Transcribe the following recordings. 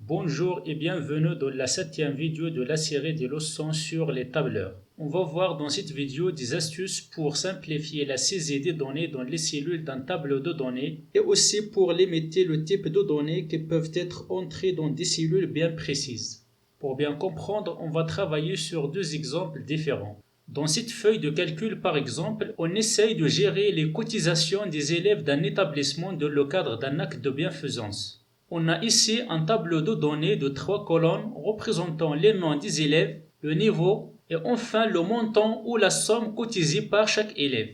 Bonjour et bienvenue dans la 7e vidéo de la série des leçons sur les tableurs. On va voir dans cette vidéo des astuces pour simplifier la saisie des données dans les cellules d'un tableau de données et aussi pour limiter le type de données qui peuvent être entrées dans des cellules bien précises. Pour bien comprendre, on va travailler sur deux exemples différents. Dans cette feuille de calcul, par exemple, on essaye de gérer les cotisations des élèves d'un établissement dans le cadre d'un acte de bienfaisance. On a ici un tableau de données de 3 colonnes représentant les noms des élèves, le niveau et enfin le montant ou la somme cotisée par chaque élève.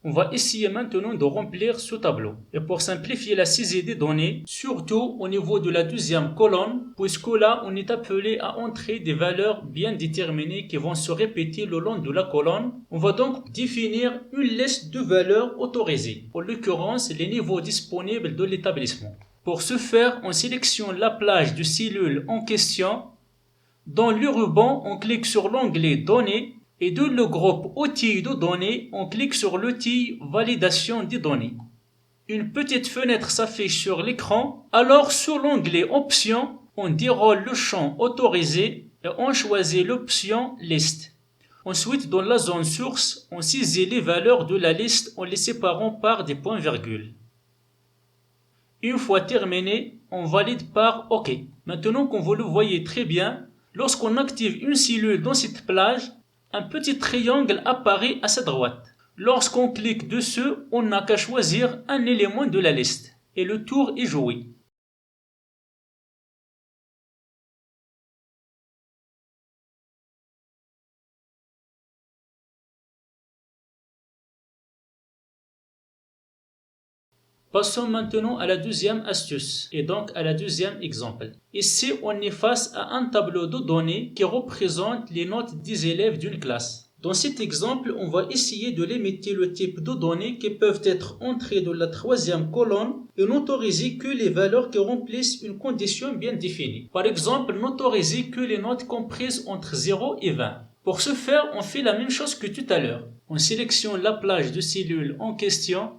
On va essayer maintenant de remplir ce tableau. Et pour simplifier la saisie des données, surtout au niveau de la deuxième colonne, puisque là on est appelé à entrer des valeurs bien déterminées qui vont se répéter le long de la colonne, on va donc définir une liste de valeurs autorisées, en l'occurrence les niveaux disponibles de l'établissement. Pour ce faire, on sélectionne la plage de cellules en question. Dans le ruban, on clique sur l'onglet Données et dans le groupe Outils de données, on clique sur l'outil Validation des données. Une petite fenêtre s'affiche sur l'écran. Alors, sur l'onglet Options, on déroule le champ Autorisé et on choisit l'option Liste. Ensuite, dans la zone Source, on saisit les valeurs de la liste en les séparant par des points-virgules. Une fois terminé, on valide par OK. Maintenant, comme vous le voyez très bien, lorsqu'on active une cellule dans cette plage, un petit triangle apparaît à sa droite. Lorsqu'on clique dessus, on n'a qu'à choisir un élément de la liste et le tour est joué. Passons maintenant à la deuxième astuce et donc à la deuxième exemple. Ici, on est face à un tableau de données qui représente les notes des élèves d'une classe. Dans cet exemple, on va essayer de limiter le type de données qui peuvent être entrées dans la troisième colonne et n'autoriser que les valeurs qui remplissent une condition bien définie. Par exemple, n'autoriser que les notes comprises entre 0 et 20. Pour ce faire, on fait la même chose que tout à l'heure. On sélectionne la plage de cellules en question.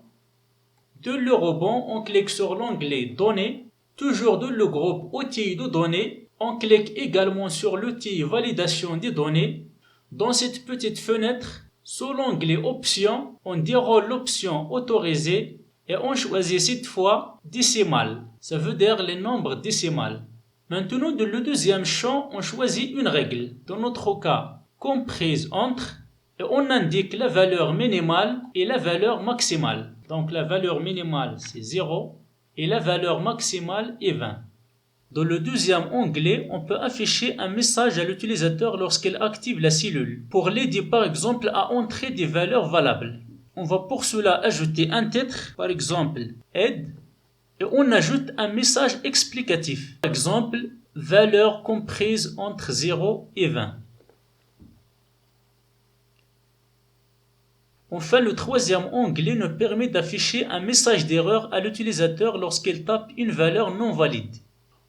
De le ruban, on clique sur l'onglet Données. Toujours dans le groupe Outils de données, on clique également sur l'outil Validation des données. Dans cette petite fenêtre, sous l'onglet Options, on déroule l'option Autorisée et on choisit cette fois Décimal. Ça veut dire les nombres décimales. Maintenant, dans le deuxième champ, on choisit une règle. Dans notre cas, comprise entre. Et on indique la valeur minimale et la valeur maximale. Donc la valeur minimale c'est 0 et la valeur maximale est 20. Dans le deuxième onglet, on peut afficher un message à l'utilisateur lorsqu'il active la cellule, pour l'aider par exemple à entrer des valeurs valables. On va pour cela ajouter un titre, par exemple aide, et on ajoute un message explicatif, par exemple valeur comprise entre 0 et 20. Enfin, le troisième onglet nous permet d'afficher un message d'erreur à l'utilisateur lorsqu'il tape une valeur non valide.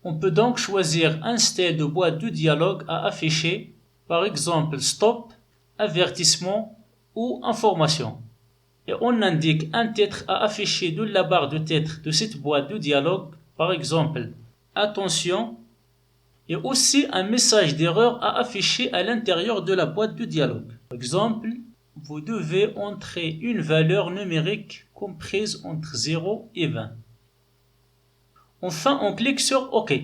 On peut donc choisir un style de boîte de dialogue à afficher, par exemple stop, avertissement ou information. Et on indique un titre à afficher dans la barre de titre de cette boîte de dialogue, par exemple attention, et aussi un message d'erreur à afficher à l'intérieur de la boîte de dialogue. Par exemple, vous devez entrer une valeur numérique comprise entre 0 et 20. Enfin, on clique sur OK.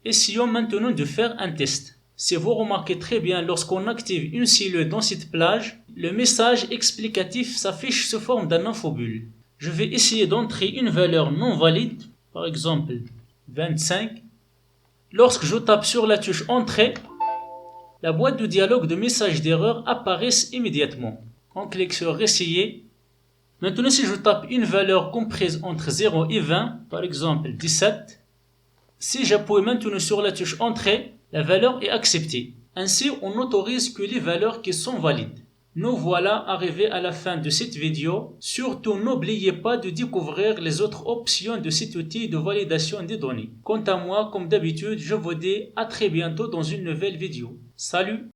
Essayons maintenant de faire un test. Si vous remarquez très bien, lorsqu'on active une cellule dans cette plage, le message explicatif s'affiche sous forme d'un infobulle. Je vais essayer d'entrer une valeur non valide, par exemple 25. Lorsque je tape sur la touche Entrée, la boîte de dialogue de messages d'erreur apparaît immédiatement. On clique sur Essayer. Maintenant, si je tape une valeur comprise entre 0 et 20, par exemple 17, si j'appuie maintenant sur la touche Entrée, la valeur est acceptée. Ainsi, on n'autorise que les valeurs qui sont valides. Nous voilà arrivés à la fin de cette vidéo. Surtout, n'oubliez pas de découvrir les autres options de cet outil de validation des données. Quant à moi, comme d'habitude, je vous dis à très bientôt dans une nouvelle vidéo. Salut!